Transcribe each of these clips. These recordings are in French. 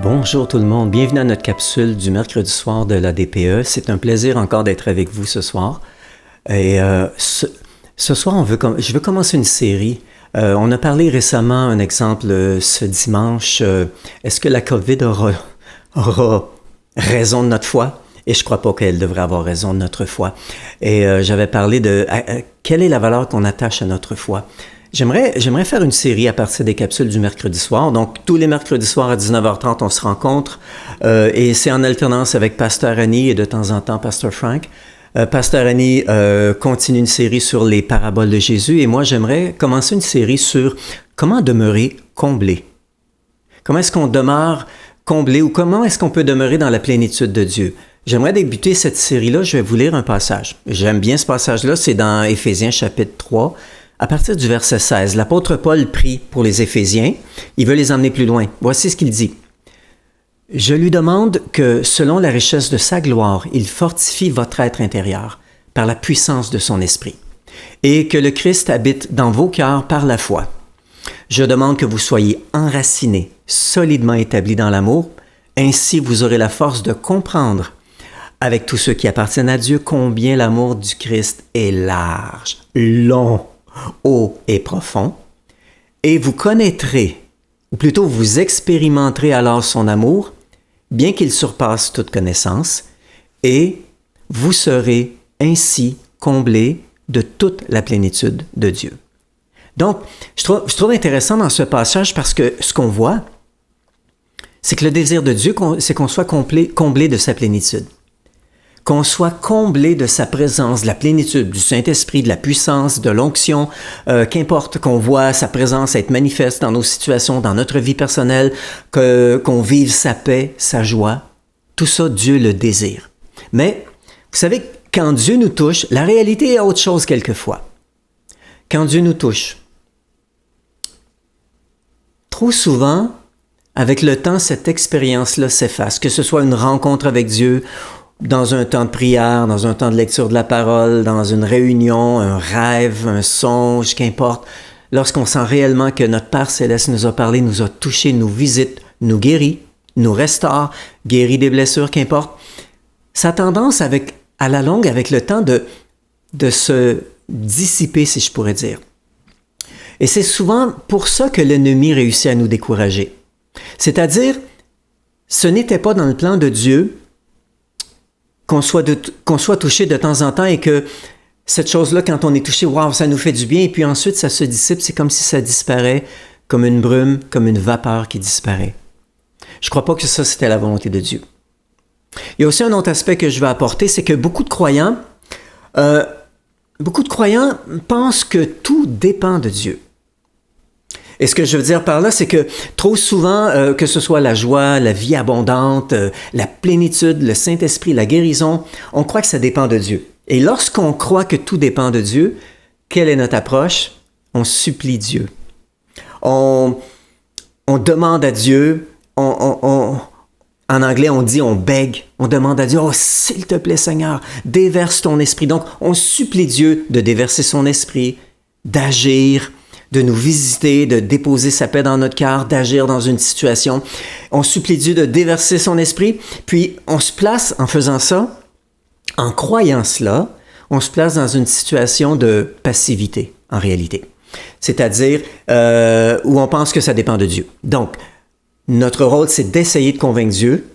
Bonjour tout le monde, bienvenue à notre capsule du mercredi soir de l'ADPE. C'est un plaisir encore d'être avec vous ce soir. Et ce soir, je veux commencer une série. On a parlé récemment, un exemple, ce dimanche, est-ce que la COVID aura raison de notre foi? Et je ne crois pas qu'elle devrait avoir raison de notre foi. Et j'avais parlé de quelle est la valeur qu'on attache à notre foi. J'aimerais faire une série à partir des capsules du mercredi soir. Donc, tous les mercredis soirs à 19h30, on se rencontre et c'est en alternance avec Pasteur Annie et de temps en temps Pasteur Frank. Pasteur Annie continue une série sur les paraboles de Jésus et moi, j'aimerais commencer une série sur comment demeurer comblé. Comment est-ce qu'on demeure comblé ou comment est-ce qu'on peut demeurer dans la plénitude de Dieu? J'aimerais débuter cette série-là, je vais vous lire un passage. J'aime bien ce passage-là, c'est dans Éphésiens chapitre 3. À partir du verset 16, l'apôtre Paul prie pour les Éphésiens. Il veut les emmener plus loin. Voici ce qu'il dit. « Je lui demande que, selon la richesse de sa gloire, il fortifie votre être intérieur par la puissance de son esprit, et que le Christ habite dans vos cœurs par la foi. Je demande que vous soyez enracinés, solidement établis dans l'amour, ainsi vous aurez la force de comprendre, avec tous ceux qui appartiennent à Dieu, combien l'amour du Christ est large, long, haut et profond, et vous connaîtrez, ou plutôt vous expérimenterez alors son amour, bien qu'il surpasse toute connaissance, et vous serez ainsi comblés de toute la plénitude de Dieu. » Donc, je trouve intéressant dans ce passage parce que ce qu'on voit, c'est que le désir de Dieu, c'est qu'on soit comblé de sa plénitude. Qu'on soit comblé de sa présence, de la plénitude, du Saint-Esprit, de la puissance, de l'onction, qu'importe qu'on voit sa présence être manifeste dans nos situations, dans notre vie personnelle, qu'on vive sa paix, sa joie, tout ça, Dieu le désire. Mais, vous savez, quand Dieu nous touche, la réalité est autre chose quelquefois. Quand Dieu nous touche, trop souvent, avec le temps, cette expérience-là s'efface, que ce soit une rencontre avec Dieu, dans un temps de prière, dans un temps de lecture de la parole, dans une réunion, un rêve, un songe, qu'importe, lorsqu'on sent réellement que notre Père Céleste nous a parlé, nous a touché, nous visite, nous guérit, nous restaure, guérit des blessures, qu'importe, ça a tendance à la longue, avec le temps, de se dissiper, si je pourrais dire. Et c'est souvent pour ça que l'ennemi réussit à nous décourager. C'est-à-dire, ce n'était pas dans le plan de Dieu qu'on soit touché de temps en temps et que cette chose-là, quand on est touché, wow, ça nous fait du bien, et puis ensuite ça se dissipe, c'est comme si ça disparaît, comme une brume, comme une vapeur qui disparaît. Je ne crois pas que ça, c'était la volonté de Dieu. Il y a aussi un autre aspect que je veux apporter, c'est que beaucoup de croyants pensent que tout dépend de Dieu. Et ce que je veux dire par là, c'est que trop souvent, que ce soit la joie, la vie abondante, la plénitude, le Saint-Esprit, la guérison, on croit que ça dépend de Dieu. Et lorsqu'on croit que tout dépend de Dieu, quelle est notre approche? On supplie Dieu. On demande à Dieu, en anglais, on dit on beg, on demande à Dieu, oh s'il te plaît Seigneur, déverse ton esprit. Donc, on supplie Dieu de déverser son esprit, d'agir, de nous visiter, de déposer sa paix dans notre cœur, d'agir dans une situation. On supplie Dieu de déverser son esprit, puis on se place, en faisant ça, en croyant cela, on se place dans une situation de passivité, en réalité. C'est-à-dire où on pense que ça dépend de Dieu. Donc, notre rôle, c'est d'essayer de convaincre Dieu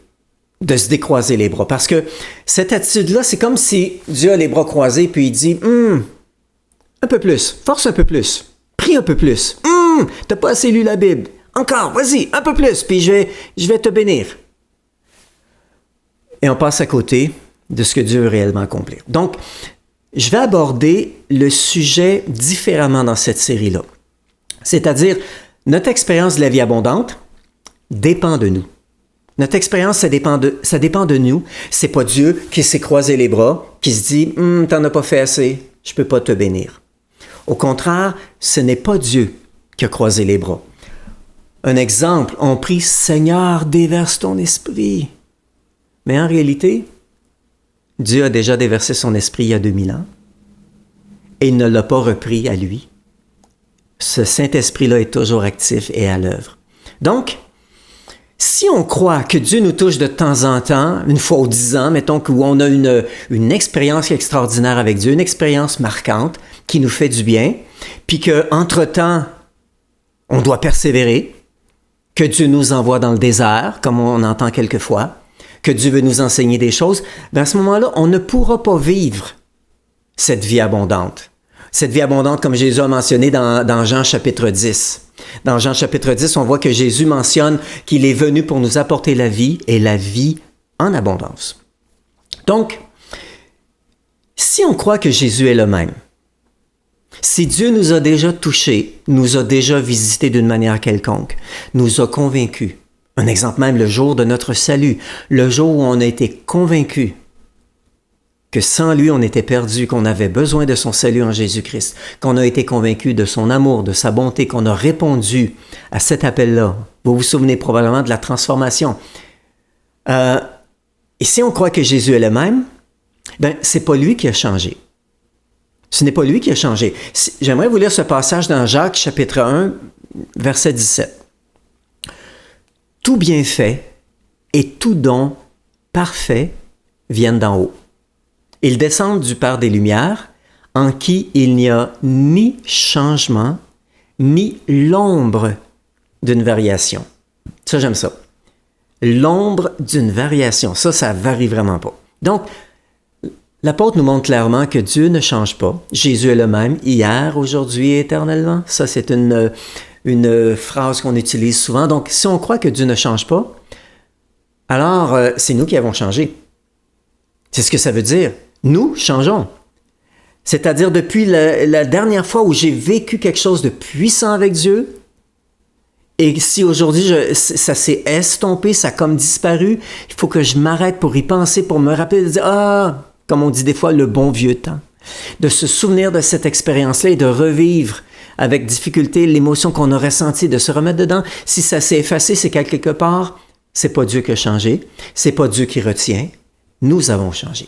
de se décroiser les bras. Parce que cette attitude-là, c'est comme si Dieu a les bras croisés, puis il dit, un peu plus, force un peu plus. Prie un peu plus. T'as pas assez lu la Bible. Encore, vas-y, un peu plus, puis je vais te bénir. Et on passe à côté de ce que Dieu veut réellement accomplir. Donc, je vais aborder le sujet différemment dans cette série-là. C'est-à-dire, notre expérience de la vie abondante dépend de nous. Notre expérience, ça dépend de nous. C'est pas Dieu qui s'est croisé les bras, qui se dit, t'en as pas fait assez, je peux pas te bénir. Au contraire, ce n'est pas Dieu qui a croisé les bras. Un exemple, on prie « Seigneur, déverse ton esprit ». Mais en réalité, Dieu a déjà déversé son esprit il y a 2000 ans et il ne l'a pas repris à lui. Ce Saint-Esprit-là est toujours actif et à l'œuvre. Donc, Si on croit que Dieu nous touche de temps en temps, une fois ou 10 ans, mettons, où on a une expérience extraordinaire avec Dieu, une expérience marquante qui nous fait du bien, puis qu'entre-temps, on doit persévérer, que Dieu nous envoie dans le désert, comme on entend quelquefois, que Dieu veut nous enseigner des choses, à ce moment-là, on ne pourra pas vivre cette vie abondante. Cette vie abondante, comme Jésus a mentionné dans Jean chapitre 10. Dans Jean chapitre 10, on voit que Jésus mentionne qu'il est venu pour nous apporter la vie et la vie en abondance. Donc, si on croit que Jésus est le même, si Dieu nous a déjà touchés, nous a déjà visités d'une manière quelconque, nous a convaincus, un exemple même le jour de notre salut, le jour où on a été convaincus que sans lui, on était perdu, qu'on avait besoin de son salut en Jésus-Christ, qu'on a été convaincu de son amour, de sa bonté, qu'on a répondu à cet appel-là. Vous vous souvenez probablement de la transformation. Et si on croit que Jésus est le même, ben c'est pas lui qui a changé. Ce n'est pas lui qui a changé. J'aimerais vous lire ce passage dans Jacques, chapitre 1, verset 17. « Tout bienfait et tout don parfait viennent d'en haut. Ils descendent du Père des Lumières, en qui il n'y a ni changement, ni l'ombre d'une variation. » Ça, j'aime ça. L'ombre d'une variation. Ça varie vraiment pas. Donc, l'apôtre nous montre clairement que Dieu ne change pas. Jésus est le même, hier, aujourd'hui et éternellement. Ça, c'est une phrase qu'on utilise souvent. Donc, si on croit que Dieu ne change pas, alors c'est nous qui avons changé. C'est ce que ça veut dire. Nous changeons. C'est-à-dire, depuis la dernière fois où j'ai vécu quelque chose de puissant avec Dieu, et si aujourd'hui ça s'est estompé, ça a comme disparu, il faut que je m'arrête pour y penser, pour me rappeler de dire, comme on dit des fois, le bon vieux temps. De se souvenir de cette expérience-là et de revivre avec difficulté l'émotion qu'on a ressentie, de se remettre dedans. Si ça s'est effacé, c'est qu'à quelque part, c'est pas Dieu qui a changé, c'est pas Dieu qui retient, nous avons changé.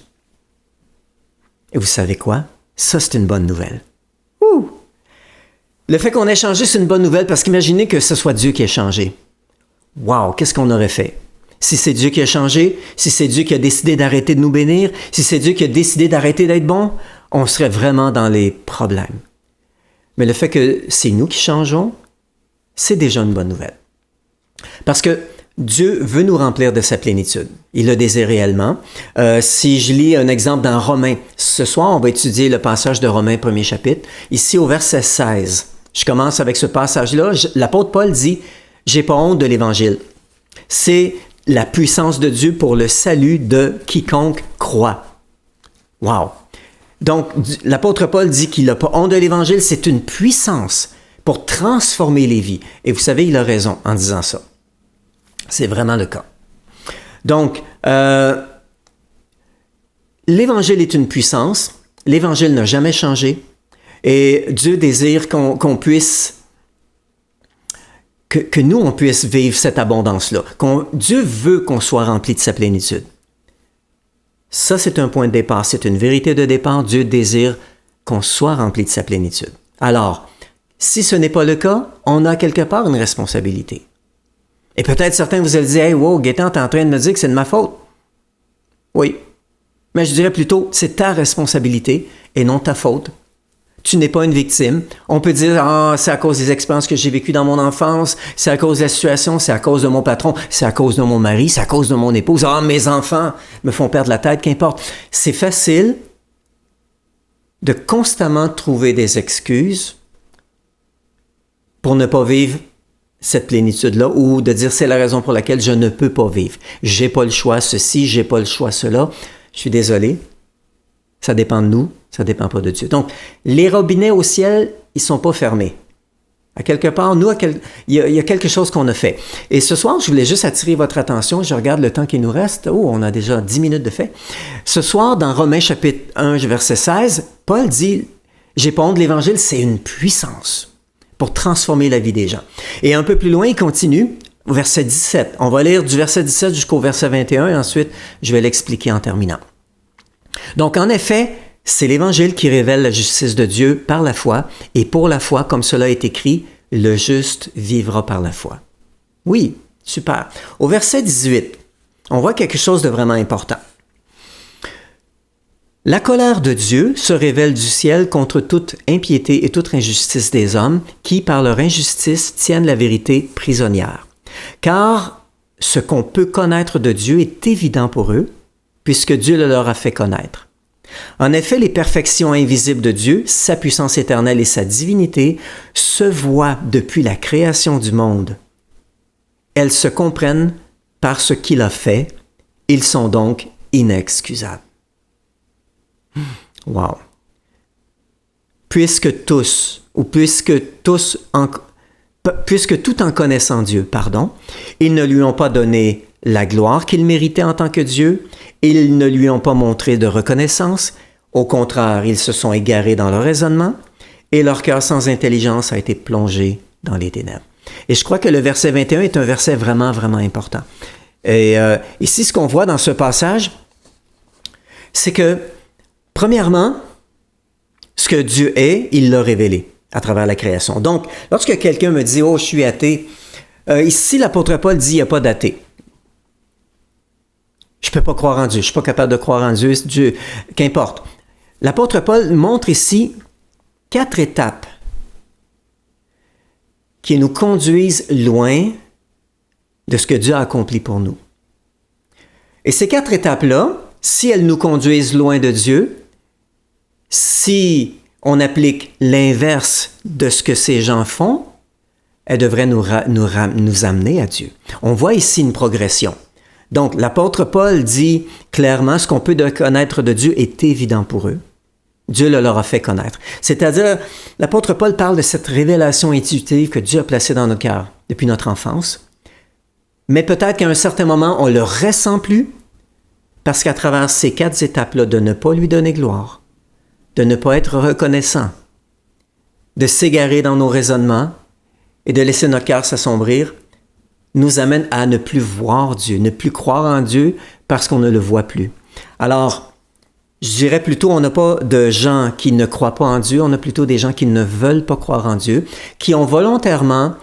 Et vous savez quoi? Ça, c'est une bonne nouvelle. Ouh! Le fait qu'on ait changé, c'est une bonne nouvelle parce qu'imaginez que ce soit Dieu qui ait changé. Wow! Qu'est-ce qu'on aurait fait? Si c'est Dieu qui a changé, si c'est Dieu qui a décidé d'arrêter de nous bénir, si c'est Dieu qui a décidé d'arrêter d'être bon, on serait vraiment dans les problèmes. Mais le fait que c'est nous qui changeons, c'est déjà une bonne nouvelle. Parce que Dieu veut nous remplir de sa plénitude. Il le désire réellement. Si je lis un exemple dans Romains, ce soir, on va étudier le passage de Romains, premier chapitre. Ici, au verset 16, je commence avec ce passage-là. L'apôtre Paul dit « J'ai pas honte de l'Évangile. C'est la puissance de Dieu pour le salut de quiconque croit. » Wow! Donc, l'apôtre Paul dit qu'il n'a pas honte de l'Évangile. C'est une puissance pour transformer les vies. Et vous savez, il a raison en disant ça. C'est vraiment le cas. Donc, l'Évangile est une puissance. L'Évangile n'a jamais changé. Et Dieu désire qu'on puisse, que nous, on puisse vivre cette abondance-là. Dieu veut qu'on soit rempli de sa plénitude. Ça, c'est un point de départ. C'est une vérité de départ. Dieu désire qu'on soit rempli de sa plénitude. Alors, si ce n'est pas le cas, on a quelque part une responsabilité. Et peut-être certains vous allez dire « Hey, wow, Gaétan, t'es en train de me dire que c'est de ma faute. » Oui. Mais je dirais plutôt, c'est ta responsabilité et non ta faute. Tu n'es pas une victime. On peut dire « Ah, c'est à cause des expériences que j'ai vécues dans mon enfance, c'est à cause de la situation, c'est à cause de mon patron, c'est à cause de mon mari, c'est à cause de mon épouse. Ah, mes enfants me font perdre la tête, qu'importe. » C'est facile de constamment trouver des excuses pour ne pas vivre cette plénitude-là, ou de dire c'est la raison pour laquelle je ne peux pas vivre. J'ai pas le choix ceci, j'ai pas le choix cela. Je suis désolé. Ça dépend de nous, ça dépend pas de Dieu. Donc, les robinets au ciel, ils sont pas fermés. À quelque part, nous, il y a quelque chose qu'on a fait. Et ce soir, je voulais juste attirer votre attention. Je regarde le temps qui nous reste. Oh, on a déjà 10 minutes de fait. Ce soir, dans Romains chapitre 1, verset 16, Paul dit « J'ai pas honte de l'Évangile, c'est une puissance pour transformer la vie des gens. » Et un peu plus loin, il continue, au verset 17. On va lire du verset 17 jusqu'au verset 21 et ensuite, je vais l'expliquer en terminant. Donc, en effet, c'est l'Évangile qui révèle la justice de Dieu par la foi, et pour la foi, comme cela est écrit, le juste vivra par la foi. Oui, Super. Au verset 18, on voit quelque chose de vraiment important. La colère de Dieu se révèle du ciel contre toute impiété et toute injustice des hommes qui, par leur injustice, tiennent la vérité prisonnière. Car ce qu'on peut connaître de Dieu est évident pour eux, puisque Dieu le leur a fait connaître. En effet, les perfections invisibles de Dieu, sa puissance éternelle et sa divinité, se voient depuis la création du monde. Elles se comprennent par ce qu'il a fait. Ils sont donc inexcusables. Wow. Puisque tout en connaissant Dieu, ils ne lui ont pas donné la gloire qu'il méritait en tant que Dieu, ils ne lui ont pas montré de reconnaissance, au contraire, ils se sont égarés dans leur raisonnement, et leur cœur sans intelligence a été plongé dans les ténèbres. Et je crois que le verset 21 est un verset vraiment, vraiment important. Et ici, ce qu'on voit dans ce passage, c'est que premièrement, ce que Dieu est, il l'a révélé à travers la création. Donc, lorsque quelqu'un me dit « Oh, je suis athée », ici, l'apôtre Paul dit « Il n'y a pas d'athée ». Je ne peux pas croire en Dieu, je ne suis pas capable de croire en Dieu, Dieu, qu'importe. L'apôtre Paul montre ici 4 étapes qui nous conduisent loin de ce que Dieu a accompli pour nous. Et ces 4 étapes-là, si elles nous conduisent loin de Dieu, si on applique l'inverse de ce que ces gens font, elles devraient nous amener à Dieu. On voit ici une progression. Donc, l'apôtre Paul dit clairement, ce qu'on peut connaître de Dieu est évident pour eux. Dieu le leur a fait connaître. C'est-à-dire, l'apôtre Paul parle de cette révélation intuitive que Dieu a placée dans nos cœurs depuis notre enfance. Mais peut-être qu'à un certain moment, on ne le ressent plus, parce qu'à travers ces 4 étapes-là, de ne pas lui donner gloire, de ne pas être reconnaissant, de s'égarer dans nos raisonnements et de laisser notre cœur s'assombrir, nous amène à ne plus voir Dieu, ne plus croire en Dieu parce qu'on ne le voit plus. Alors, je dirais plutôt, on n'a pas de gens qui ne croient pas en Dieu, on a plutôt des gens qui ne veulent pas croire en Dieu, qui ont volontairement,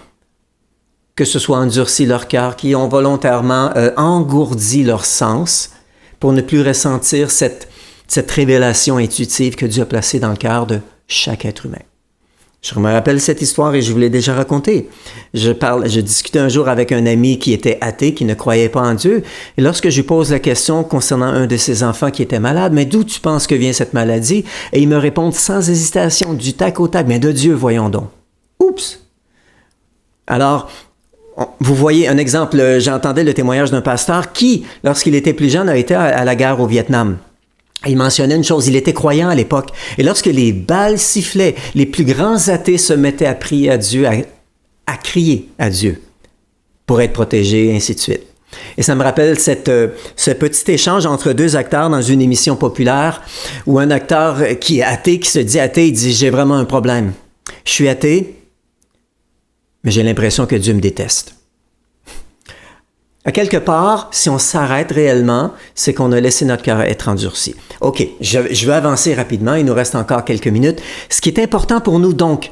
que ce soit endurci leur cœur, qui ont volontairement engourdi leur sens pour ne plus ressentir cette révélation intuitive que Dieu a placée dans le cœur de chaque être humain. Je me rappelle cette histoire et je vous l'ai déjà racontée. Je discutais un jour avec un ami qui était athée, qui ne croyait pas en Dieu. Et lorsque je lui pose la question concernant un de ses enfants qui était malade, « Mais d'où tu penses que vient cette maladie? » Et il me répond sans hésitation, du tac au tac, « Mais de Dieu, voyons donc. » Oups! Alors, vous voyez un exemple, j'entendais le témoignage d'un pasteur qui, lorsqu'il était plus jeune, a été à la guerre au Vietnam. Il mentionnait une chose, il était croyant à l'époque. Et lorsque les balles sifflaient, les plus grands athées se mettaient à prier à Dieu, à crier à Dieu pour être protégés, et ainsi de suite. Et ça me rappelle ce petit échange entre 2 acteurs dans une émission populaire où un acteur qui est athée, qui se dit athée, il dit « J'ai vraiment un problème. Je suis athée, mais j'ai l'impression que Dieu me déteste. » À quelque part, si on s'arrête réellement, c'est qu'on a laissé notre cœur être endurci. OK, je vais avancer rapidement, il nous reste encore quelques minutes. Ce qui est important pour nous, donc,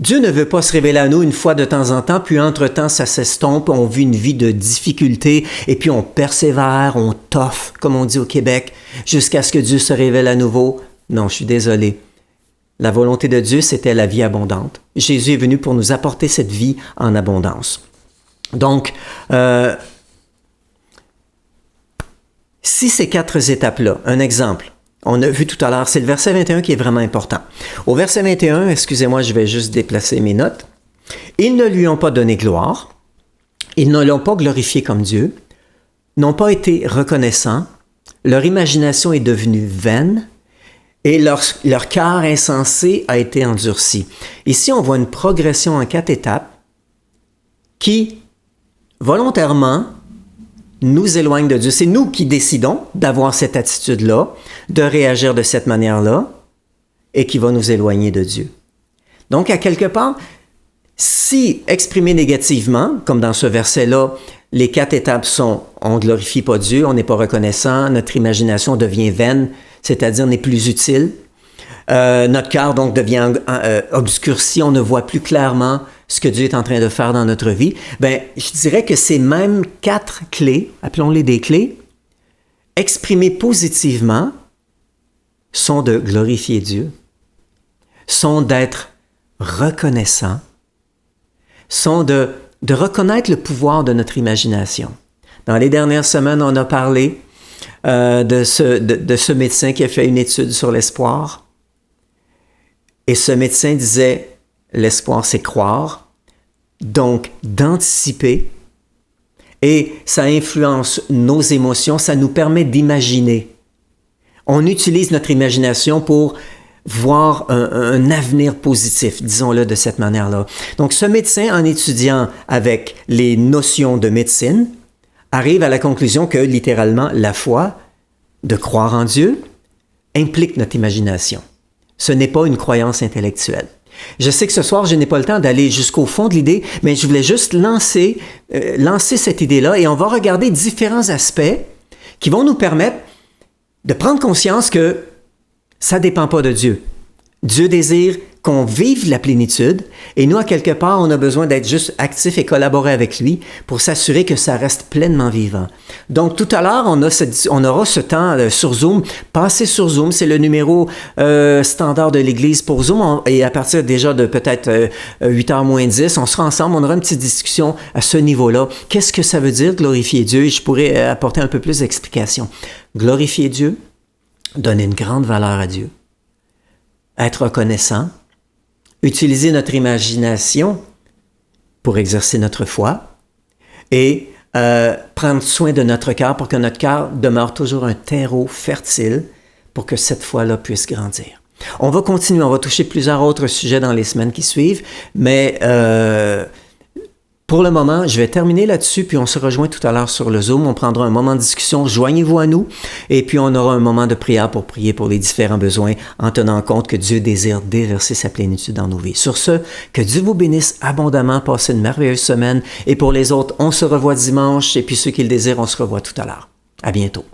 Dieu ne veut pas se révéler à nous une fois de temps en temps, puis entre-temps, ça s'estompe, on vit une vie de difficulté, et puis on persévère, on toffe, comme on dit au Québec, jusqu'à ce que Dieu se révèle à nouveau. Non, je suis désolé. La volonté de Dieu, c'était la vie abondante. Jésus est venu pour nous apporter cette vie en abondance. Donc, si ces 4 étapes-là, un exemple, on a vu tout à l'heure, c'est le verset 21 qui est vraiment important. Au verset 21, excusez-moi, je vais juste déplacer mes notes. Ils ne lui ont pas donné gloire, ils ne l'ont pas glorifié comme Dieu, n'ont pas été reconnaissants, leur imagination est devenue vaine et leur cœur insensé a été endurci. Ici, on voit une progression en 4 étapes qui volontairement nous éloigne de Dieu. C'est nous qui décidons d'avoir cette attitude-là, de réagir de cette manière-là, et qui va nous éloigner de Dieu. Donc, à quelque part, si exprimé négativement, comme dans ce verset-là, les 4 étapes sont « on ne glorifie pas Dieu, on n'est pas reconnaissant, notre imagination devient vaine, c'est-à-dire n'est plus utile, notre cœur donc devient obscurci, on ne voit plus clairement ce que Dieu est en train de faire dans notre vie, ben, je dirais que ces mêmes 4 clés, appelons-les des clés, exprimées positivement, sont de glorifier Dieu, sont d'être reconnaissant, sont de reconnaître le pouvoir de notre imagination. Dans les dernières semaines, on a parlé de ce médecin qui a fait une étude sur l'espoir. Et ce médecin disait, l'espoir, c'est croire, donc d'anticiper. Et ça influence nos émotions, ça nous permet d'imaginer. On utilise notre imagination pour voir un avenir positif, disons-le de cette manière-là. Donc, ce médecin, en étudiant avec les notions de médecine, arrive à la conclusion que, littéralement, la foi, de croire en Dieu, implique notre imagination. Ce n'est pas une croyance intellectuelle. Je sais que ce soir, je n'ai pas le temps d'aller jusqu'au fond de l'idée, mais je voulais juste lancer cette idée-là et on va regarder différents aspects qui vont nous permettre de prendre conscience que ça ne dépend pas de Dieu. Dieu désire qu'on vive la plénitude et nous, à quelque part, on a besoin d'être juste actifs et collaborer avec lui pour s'assurer que ça reste pleinement vivant. Donc, tout à l'heure, on aura ce temps sur Zoom. Passez sur Zoom, c'est le numéro standard de l'Église pour Zoom. Et à partir déjà de peut-être 8h moins 10, on sera ensemble, on aura une petite discussion à ce niveau-là. Qu'est-ce que ça veut dire, glorifier Dieu? Et je pourrais apporter un peu plus d'explications. Glorifier Dieu, donner une grande valeur à Dieu, être reconnaissant, utiliser notre imagination pour exercer notre foi et prendre soin de notre cœur pour que notre cœur demeure toujours un terreau fertile pour que cette foi-là puisse grandir. On va continuer, on va toucher plusieurs autres sujets dans les semaines qui suivent, mais pour le moment, je vais terminer là-dessus, puis on se rejoint tout à l'heure sur le Zoom. On prendra un moment de discussion, joignez-vous à nous, et puis on aura un moment de prière pour prier pour les différents besoins, en tenant compte que Dieu désire déverser sa plénitude dans nos vies. Sur ce, que Dieu vous bénisse abondamment, passez une merveilleuse semaine, et pour les autres, on se revoit dimanche, et puis ceux qui le désirent, on se revoit tout à l'heure. À bientôt.